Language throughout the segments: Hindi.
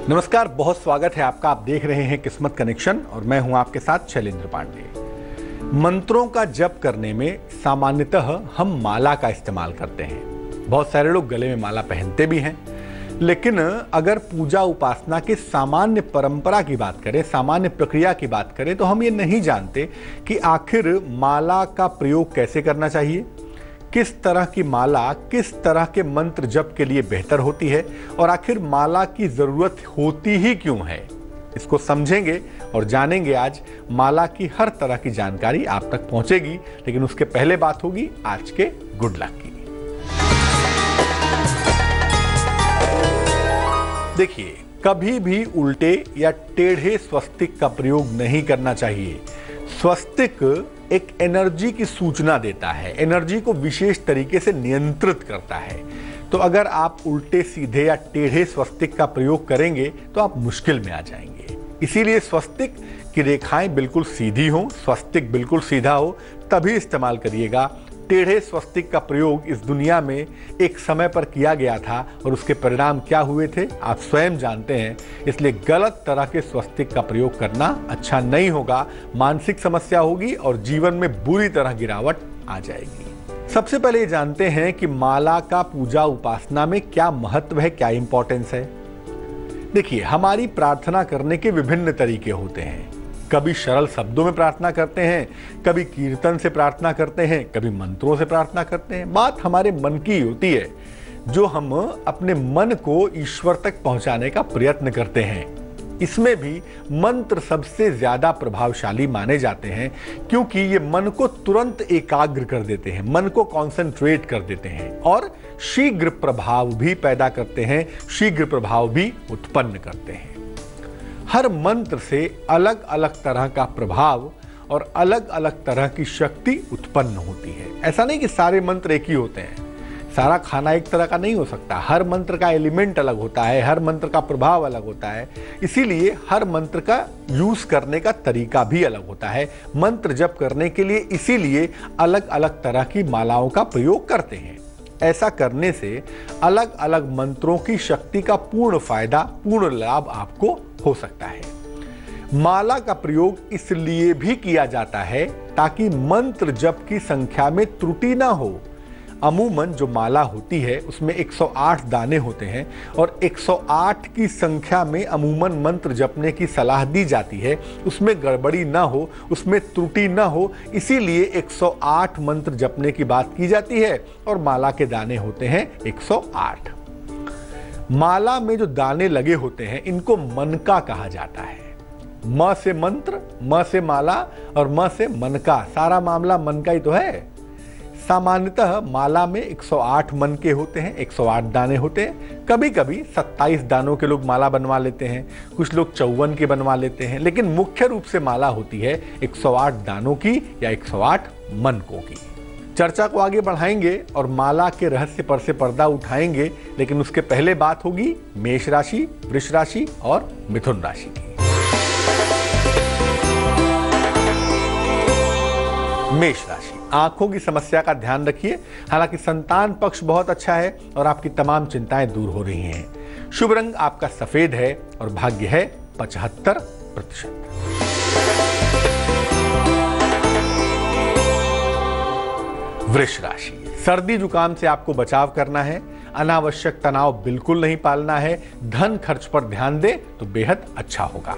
नमस्कार, बहुत स्वागत है आपका। आप देख रहे हैं किस्मत कनेक्शन और मैं हूं आपके साथ शैलेंद्र पांडे। मंत्रों का जप करने में सामान्यतः हम माला का इस्तेमाल करते हैं। बहुत सारे लोग गले में माला पहनते भी हैं, लेकिन अगर पूजा उपासना की सामान्य परंपरा की बात करें, सामान्य प्रक्रिया की बात करें, तो हम ये नहीं जानते कि आखिर माला का प्रयोग कैसे करना चाहिए, किस तरह की माला किस तरह के मंत्र जप के लिए बेहतर होती है और आखिर माला की जरूरत होती ही क्यों है। इसको समझेंगे और जानेंगे। आज माला की हर तरह की जानकारी आप तक पहुंचेगी, लेकिन उसके पहले बात होगी आज के गुड लक की। देखिए, कभी भी उल्टे या टेढ़े स्वस्तिक का प्रयोग नहीं करना चाहिए। स्वस्तिक एक एनर्जी की सूचना देता है, एनर्जी को विशेष तरीके से नियंत्रित करता है। तो अगर आप उल्टे सीधे या टेढ़े स्वस्तिक का प्रयोग करेंगे तो आप मुश्किल में आ जाएंगे। इसीलिए स्वस्तिक की रेखाएं बिल्कुल सीधी हो, स्वस्तिक बिल्कुल सीधा हो, तभी इस्तेमाल करिएगा। टेढ़े स्वस्तिक का प्रयोग इस दुनिया में एक समय पर किया गया था और उसके परिणाम क्या हुए थे आप स्वयं जानते हैं। इसलिए गलत तरह के स्वस्तिक का प्रयोग करना अच्छा नहीं होगा। मानसिक समस्या होगी और जीवन में बुरी तरह गिरावट आ जाएगी। सबसे पहले ये जानते हैं कि माला का पूजा उपासना में क्या महत्व है, क्या इंपॉर्टेंस है। देखिए, हमारी प्रार्थना करने के विभिन्न तरीके होते हैं। कभी सरल शब्दों में प्रार्थना करते हैं, कभी कीर्तन से प्रार्थना करते हैं, कभी मंत्रों से प्रार्थना करते हैं। बात हमारे मन की होती है, जो हम अपने मन को ईश्वर तक पहुंचाने का प्रयत्न करते हैं। इसमें भी मंत्र सबसे ज्यादा प्रभावशाली माने जाते हैं, क्योंकि ये मन को तुरंत एकाग्र कर देते हैं, मन को कॉन्सेंट्रेट कर देते हैं और शीघ्र प्रभाव भी पैदा करते हैं, शीघ्र प्रभाव भी उत्पन्न करते हैं। हर मंत्र से अलग अलग तरह का प्रभाव और अलग अलग तरह की शक्ति उत्पन्न होती है। ऐसा नहीं कि सारे मंत्र एक ही होते हैं, सारा खाना एक तरह का नहीं हो सकता। हर मंत्र का एलिमेंट अलग होता है, हर मंत्र का प्रभाव अलग होता है। इसीलिए हर मंत्र का यूज करने का तरीका भी अलग होता है। मंत्र जप करने के लिए इसीलिए अलग अलग तरह की मालाओं का प्रयोग करते हैं। ऐसा करने से अलग अलग मंत्रों की शक्ति का पूर्ण फायदा, पूर्ण लाभ आपको हो सकता है। माला का प्रयोग इसलिए भी किया जाता है ताकि मंत्र जप की संख्या में त्रुटि ना हो। अमूमन जो माला होती है उसमें 108 दाने होते हैं और 108 की संख्या में अमूमन मंत्र जपने की सलाह दी जाती है। उसमें गड़बड़ी ना हो, उसमें त्रुटि ना हो, इसीलिए 108 मंत्र जपने की बात की जाती है और माला के दाने होते हैं 108। माला में जो दाने लगे होते हैं इनको मनका कहा जाता है। म से मंत्र, म से माला और म से मनका, सारा मामला मन का ही तो है। सामान्यतः माला में 108 मन के होते हैं, 108 दाने होते हैं। कभी कभी 27 दानों के लोग माला बनवा लेते हैं, कुछ लोग 54 के बनवा लेते हैं, लेकिन मुख्य रूप से माला होती है 108 दानों की या 108 मनकों की। चर्चा को आगे बढ़ाएंगे और माला के रहस्य पर से पर्दा उठाएंगे, लेकिन उसके पहले बात होगी मेष राशि, वृष राशि और मिथुन राशि की। मेष राशि, आंखों की समस्या का ध्यान रखिए। हालांकि संतान पक्ष बहुत अच्छा है और आपकी तमाम चिंताएं दूर हो रही हैं। शुभ रंग आपका सफेद है और भाग्य है 75%। वृष राशि, सर्दी जुकाम से आपको बचाव करना है। अनावश्यक तनाव बिल्कुल नहीं पालना है। धन खर्च पर ध्यान दें तो बेहद अच्छा होगा।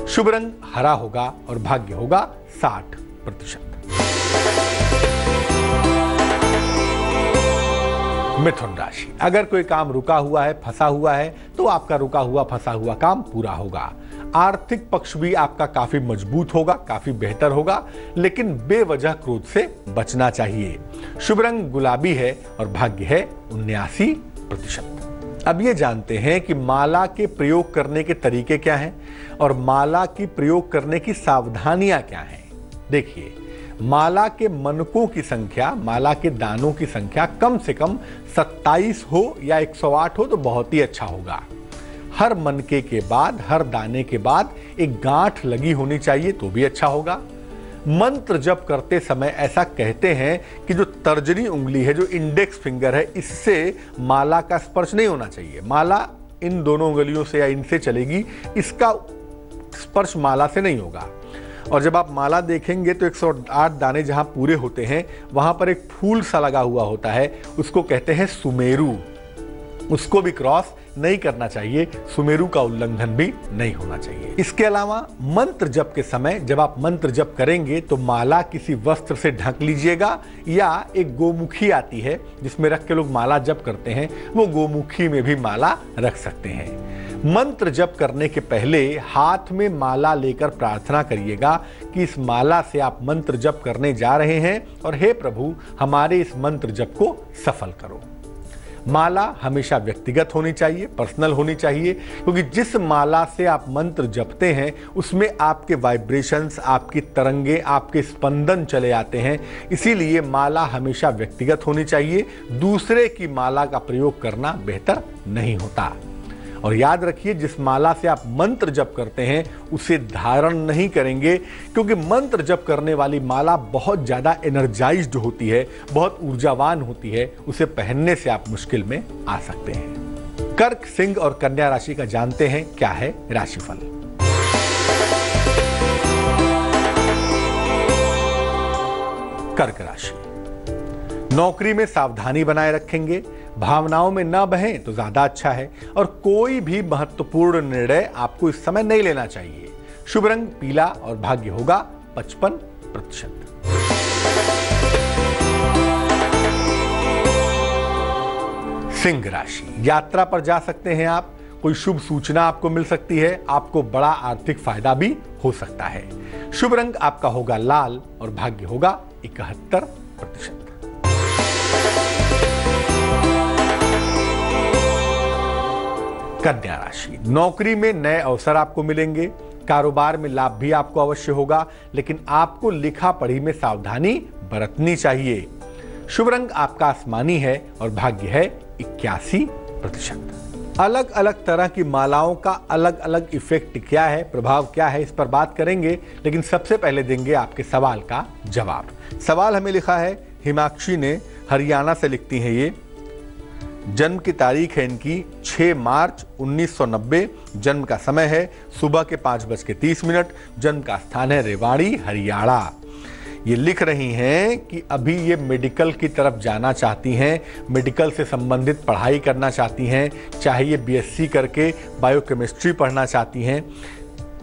शुभ रंग हरा होगा और भाग्य होगा 60%। मिथुन राशि, अगर कोई काम रुका हुआ है, फंसा हुआ है, तो आपका रुका हुआ फंसा हुआ काम पूरा होगा। आर्थिक पक्ष भी आपका काफी मजबूत होगा, काफी बेहतर होगा, लेकिन बेवजह क्रोध से बचना चाहिए। शुभ रंग गुलाबी है और भाग्य है 79%। अब ये जानते हैं कि माला के प्रयोग करने के तरीके क्या हैं और माला की प्रयोग करने की सावधानियां क्या हैं। देखिए, माला के मनकों की संख्या, माला के दानों की संख्या कम से कम 27 हो या 108 हो तो बहुत ही अच्छा होगा। हर मनके के बाद, हर दाने के बाद एक गांठ लगी होनी चाहिए तो भी अच्छा होगा। मंत्र जप करते समय ऐसा कहते हैं कि जो तर्जनी उंगली है, जो इंडेक्स फिंगर है, इससे माला का स्पर्श नहीं होना चाहिए। माला इन दोनों उंगलियों से या इनसे चलेगी, इसका स्पर्श माला से नहीं होगा। और जब आप माला देखेंगे तो 108 दाने जहां पूरे होते हैं वहां पर एक फूल सा लगा हुआ होता है, उसको कहते हैं सुमेरु। उसको भी क्रॉस नहीं करना चाहिए, सुमेरु का उल्लंघन भी नहीं होना चाहिए। इसके अलावा मंत्र जप के समय जब आप मंत्र जप करेंगे तो माला किसी वस्त्र से ढक लीजिएगा, या एक गोमुखी आती है जिसमें रख के लोग माला जप करते हैं, वो गोमुखी में भी माला रख सकते हैं। मंत्र जप करने के पहले हाथ में माला लेकर प्रार्थना करिएगा कि इस माला से आप मंत्र जप करने जा रहे हैं और हे प्रभु हमारे इस मंत्र जप को सफल करो। माला हमेशा व्यक्तिगत होनी चाहिए, पर्सनल होनी चाहिए, क्योंकि जिस माला से आप मंत्र जपते हैं उसमें आपके वाइब्रेशंस, आपकी तरंगे, आपके स्पंदन चले आते हैं। इसीलिए माला हमेशा व्यक्तिगत होनी चाहिए, दूसरे की माला का प्रयोग करना बेहतर नहीं होता। और याद रखिए, जिस माला से आप मंत्र जप करते हैं उसे धारण नहीं करेंगे, क्योंकि मंत्र जप करने वाली माला बहुत ज़्यादा एनर्जाइज्ड होती है, बहुत ऊर्जावान होती है, उसे पहनने से आप मुश्किल में आ सकते हैं। कर्क, सिंह और कन्या राशि का जानते हैं क्या है राशिफल। कर्क राशि, नौकरी में सावधानी बनाए रखेंगे, भावनाओं में न बहें तो ज्यादा अच्छा है, और कोई भी महत्वपूर्ण निर्णय आपको इस समय नहीं लेना चाहिए। शुभ रंग पीला और भाग्य होगा 55%। सिंह राशि, यात्रा पर जा सकते हैं आप, कोई शुभ सूचना आपको मिल सकती है, आपको बड़ा आर्थिक फायदा भी हो सकता है। शुभ रंग आपका होगा लाल और भाग्य होगा 71%। कन्या राशि, नौकरी में नए अवसर आपको मिलेंगे, कारोबार में लाभ भी आपको अवश्य होगा, लेकिन आपको लिखा पढ़ी में सावधानी बरतनी चाहिए। शुभ रंग आपका आसमानी है और भाग्य है 81%। अलग अलग तरह की मालाओं का अलग अलग इफेक्ट क्या है, प्रभाव क्या है, इस पर बात करेंगे, लेकिन सबसे पहले देंगे आपके सवाल का जवाब। सवाल हमें लिखा है, हिमाक्षी ने, हरियाणा से लिखती हैं ये। जन्म की तारीख है इनकी 6 मार्च 1990, जन्म का समय है सुबह के 5:30, जन्म का स्थान है रेवाड़ी, हरियाणा। ये लिख रही हैं कि अभी ये मेडिकल की तरफ जाना चाहती हैं, मेडिकल से संबंधित पढ़ाई करना चाहती हैं, चाहे ये बीएससी करके बायोकेमिस्ट्री पढ़ना चाहती हैं।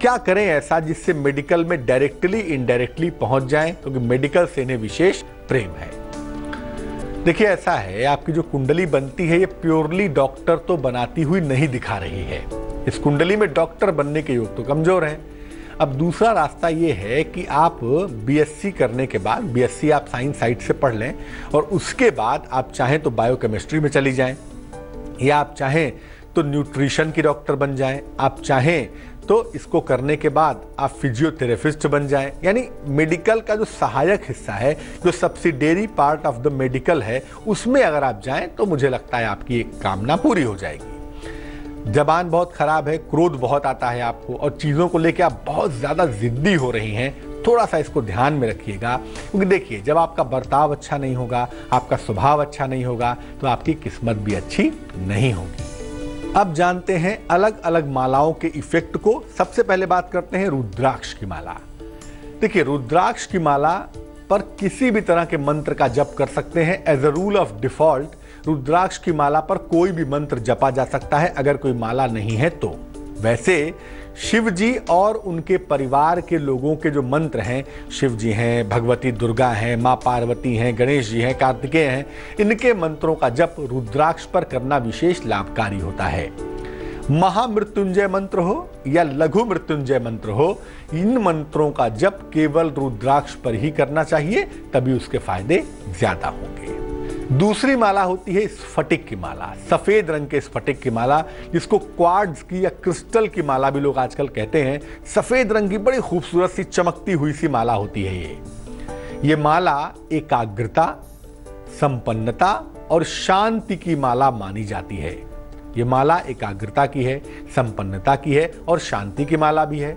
क्या करें ऐसा जिससे मेडिकल में डायरेक्टली इनडायरेक्टली पहुंच जाएं, क्योंकि मेडिकल से इन्हें विशेष प्रेम है। देखिए ऐसा है, आपकी जो कुंडली बनती है ये प्योरली डॉक्टर तो बनाती हुई नहीं दिखा रही है। इस कुंडली में डॉक्टर बनने के योग तो कमजोर हैं। अब दूसरा रास्ता ये है कि आप बीएससी करने के बाद, बीएससी आप साइंस साइड से पढ़ लें और उसके बाद आप चाहें तो बायोकेमिस्ट्री में चली जाएं, या आप चाहें तो न्यूट्रिशन की डॉक्टर बन जाएं, आप चाहें तो इसको करने के बाद आप फिजियोथेरेपिस्ट बन जाएं। यानी मेडिकल का जो सहायक हिस्सा है, जो subsidiary part of the medical है, उसमें अगर आप जाएं तो मुझे लगता है आपकी एक कामना पूरी हो जाएगी। जबान बहुत खराब है, क्रोध बहुत आता है आपको, और चीज़ों को लेकर आप बहुत ज़्यादा जिद्दी हो रही हैं, थोड़ा सा इसको ध्यान में रखिएगा। क्योंकि देखिए, जब आपका बर्ताव अच्छा नहीं होगा, आपका स्वभाव अच्छा नहीं होगा, तो आपकी किस्मत भी अच्छी नहीं होगी। अब जानते हैं अलग अलग मालाओं के इफेक्ट को। सबसे पहले बात करते हैं रुद्राक्ष की माला। देखिए, रुद्राक्ष की माला पर किसी भी तरह के मंत्र का जप कर सकते हैं। As a rule of default rudraksha की माला पर कोई भी मंत्र जपा जा सकता है, अगर कोई माला नहीं है तो। वैसे शिव जी और उनके परिवार के लोगों के जो मंत्र हैं, शिव जी हैं, भगवती दुर्गा हैं, माँ पार्वती हैं, गणेश जी हैं, कार्तिकेय हैं, इनके मंत्रों का जप रुद्राक्ष पर करना विशेष लाभकारी होता है। महामृत्युंजय मंत्र हो या लघु मृत्युंजय मंत्र हो, इन मंत्रों का जप केवल रुद्राक्ष पर ही करना चाहिए, तभी उसके फायदे ज्यादा होंगे। दूसरी माला होती है स्फटिक की माला, सफेद रंग के स्फटिक की माला, जिसको क्वार्ट्ज की या क्रिस्टल की माला भी लोग आजकल कहते हैं। सफेद रंग की बड़ी खूबसूरत सी चमकती हुई सी माला होती है ये माला एकाग्रता, संपन्नता और शांति की माला मानी जाती है। ये माला एकाग्रता की है, संपन्नता की है और शांति की माला भी है।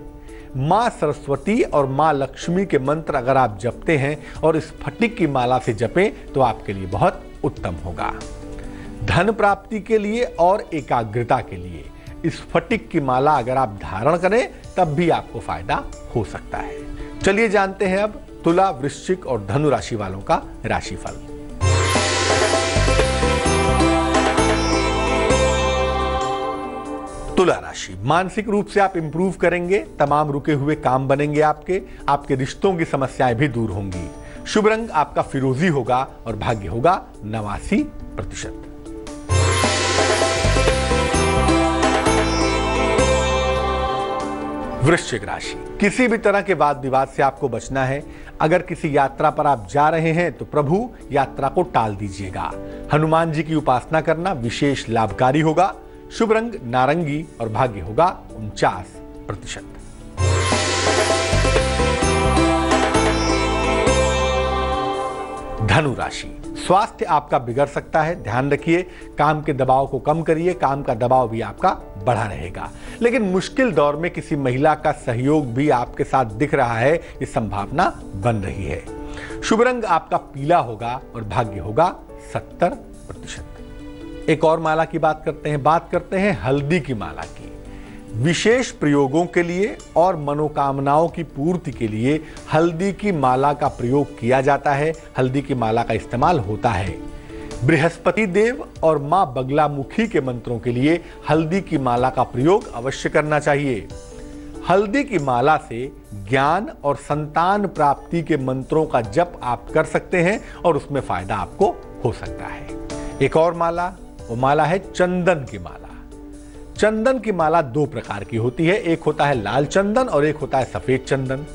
माँ सरस्वती और माँ लक्ष्मी के मंत्र अगर आप जपते हैं और स्फटिक की माला से जपें तो आपके लिए बहुत उत्तम होगा। धन प्राप्ति के लिए और एकाग्रता के लिए स्फटिक की माला अगर आप धारण करें तब भी आपको फायदा हो सकता है। चलिए जानते हैं अब तुला, वृश्चिक और धनु राशि वालों का राशिफल। तुला राशि, मानसिक रूप से आप इंप्रूव करेंगे, तमाम रुके हुए काम बनेंगे, आपके रिश्तों की समस्याएं भी दूर होंगी। शुभ रंग आपका फिरोजी होगा और भाग्य होगा 89%। वृश्चिक राशि, किसी भी तरह के वाद विवाद से आपको बचना है। अगर किसी यात्रा पर आप जा रहे हैं तो प्रभु यात्रा को टाल दीजिएगा। हनुमान जी की उपासना करना विशेष लाभकारी होगा। शुभ रंग नारंगी और भाग्य होगा 49%। धनु राशि, स्वास्थ्य आपका बिगड़ सकता है, ध्यान रखिए। काम के दबाव को कम करिए, काम का दबाव भी आपका बढ़ा रहेगा। लेकिन मुश्किल दौर में किसी महिला का सहयोग भी आपके साथ दिख रहा है, ये संभावना बन रही है। शुभ रंग आपका पीला होगा और भाग्य होगा 70%। एक और माला की बात करते हैं हल्दी की माला की। विशेष प्रयोगों के लिए और मनोकामनाओं की पूर्ति के लिए हल्दी की माला का प्रयोग किया जाता है, हल्दी की माला का इस्तेमाल होता है। बृहस्पति देव और मां बगलामुखी के मंत्रों के लिए हल्दी की माला का प्रयोग अवश्य करना चाहिए। हल्दी की माला से ज्ञान और संतान प्राप्ति के मंत्रों का जप आप कर सकते हैं और उसमें फायदा आपको हो सकता है। एक और माला, वो माला है चंदन की माला। चंदन की माला दो प्रकार की होती है, एक होता है लाल चंदन और एक होता है सफेद चंदन।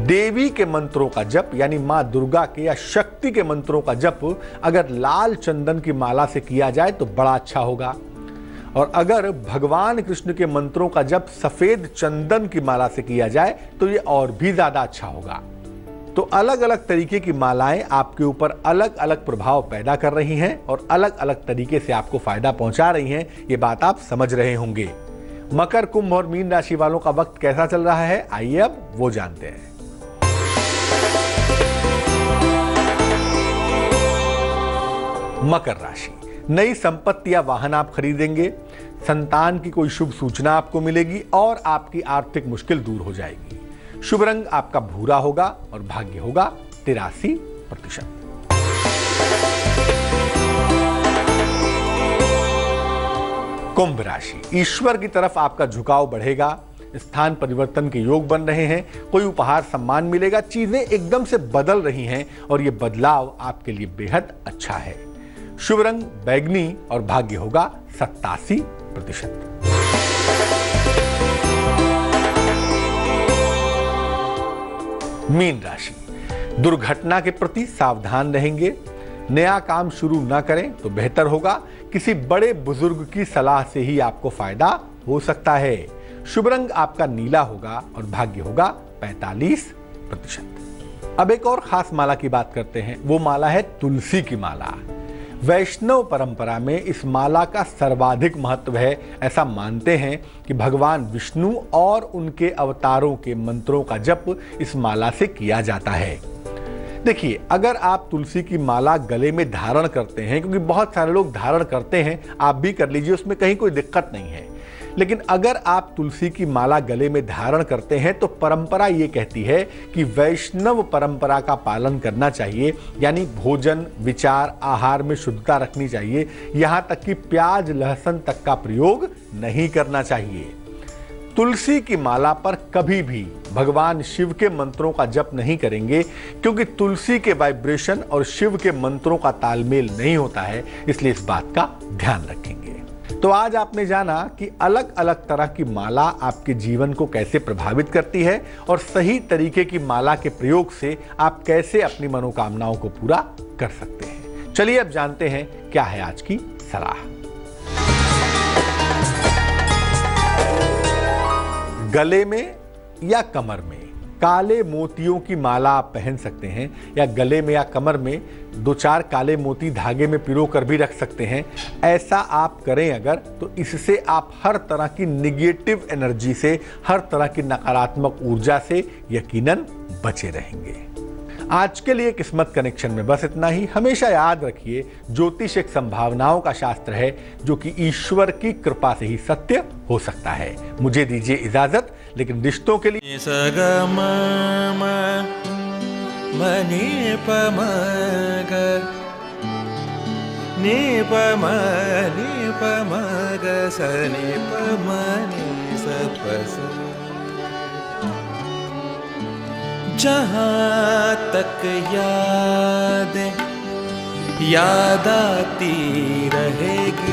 देवी के मंत्रों का जप यानी मां दुर्गा के या शक्ति के मंत्रों का जप अगर लाल चंदन की माला से किया जाए तो बड़ा अच्छा होगा, और अगर भगवान कृष्ण के मंत्रों का जप सफेद चंदन की माला से किया जाए तो ये और भी ज्यादा अच्छा होगा। तो अलग अलग तरीके की मालाएं आपके ऊपर अलग अलग प्रभाव पैदा कर रही हैं और अलग अलग तरीके से आपको फायदा पहुंचा रही हैं, ये बात आप समझ रहे होंगे। मकर, कुंभ और मीन राशि वालों का वक्त कैसा चल रहा है, आइए अब वो जानते हैं। मकर राशि, नई संपत्ति या वाहन आप खरीदेंगे, संतान की कोई शुभ सूचना आपको मिलेगी और आपकी आर्थिक मुश्किल दूर हो जाएगी। शुभ रंग आपका भूरा होगा और भाग्य होगा 83%। कुंभ राशि, ईश्वर की तरफ आपका झुकाव बढ़ेगा, स्थान परिवर्तन के योग बन रहे हैं, कोई उपहार सम्मान मिलेगा, चीजें एकदम से बदल रही हैं और ये बदलाव आपके लिए बेहद अच्छा है। शुभ रंग बैगनी और भाग्य होगा 87%। मीन राशि, दुर्घटना के प्रति सावधान रहेंगे, नया काम शुरू ना करें तो बेहतर होगा। किसी बड़े बुजुर्ग की सलाह से ही आपको फायदा हो सकता है। शुभ रंग आपका नीला होगा और भाग्य होगा 45%। अब एक और खास माला की बात करते हैं, वो माला है तुलसी की माला। वैष्णव परंपरा में इस माला का सर्वाधिक महत्व है। ऐसा मानते हैं कि भगवान विष्णु और उनके अवतारों के मंत्रों का जप इस माला से किया जाता है। देखिए, अगर आप तुलसी की माला गले में धारण करते हैं, क्योंकि बहुत सारे लोग धारण करते हैं, आप भी कर लीजिए, उसमें कहीं कोई दिक्कत नहीं है। लेकिन अगर आप तुलसी की माला गले में धारण करते हैं तो परंपरा ये कहती है कि वैष्णव परंपरा का पालन करना चाहिए, यानी भोजन, विचार, आहार में शुद्धता रखनी चाहिए, यहां तक कि प्याज लहसुन तक का प्रयोग नहीं करना चाहिए। तुलसी की माला पर कभी भी भगवान शिव के मंत्रों का जप नहीं करेंगे, क्योंकि तुलसी के वाइब्रेशन और शिव के मंत्रों का तालमेल नहीं होता है, इसलिए इस बात का ध्यान रखेंगे। तो आज आपने जाना कि अलग अलग तरह की माला आपके जीवन को कैसे प्रभावित करती है और सही तरीके की माला के प्रयोग से आप कैसे अपनी मनोकामनाओं को पूरा कर सकते हैं। चलिए अब जानते हैं क्या है आज की सलाह। गले में या कमर में काले मोतियों की माला आप पहन सकते हैं, या गले में या कमर में 2-4 काले मोती धागे में पिरो कर भी रख सकते हैं। ऐसा आप करें अगर, तो इससे आप हर तरह की निगेटिव एनर्जी से, हर तरह की नकारात्मक ऊर्जा से यकीनन बचे रहेंगे। आज के लिए किस्मत कनेक्शन में बस इतना ही। हमेशा याद रखिए, ज्योतिष एक संभावनाओं का शास्त्र है जो कि ईश्वर की कृपा से ही सत्य हो सकता है। मुझे दीजिए इजाजत, लेकिन रिश्तों के लिए जहाँ तक याद आती रहेगी।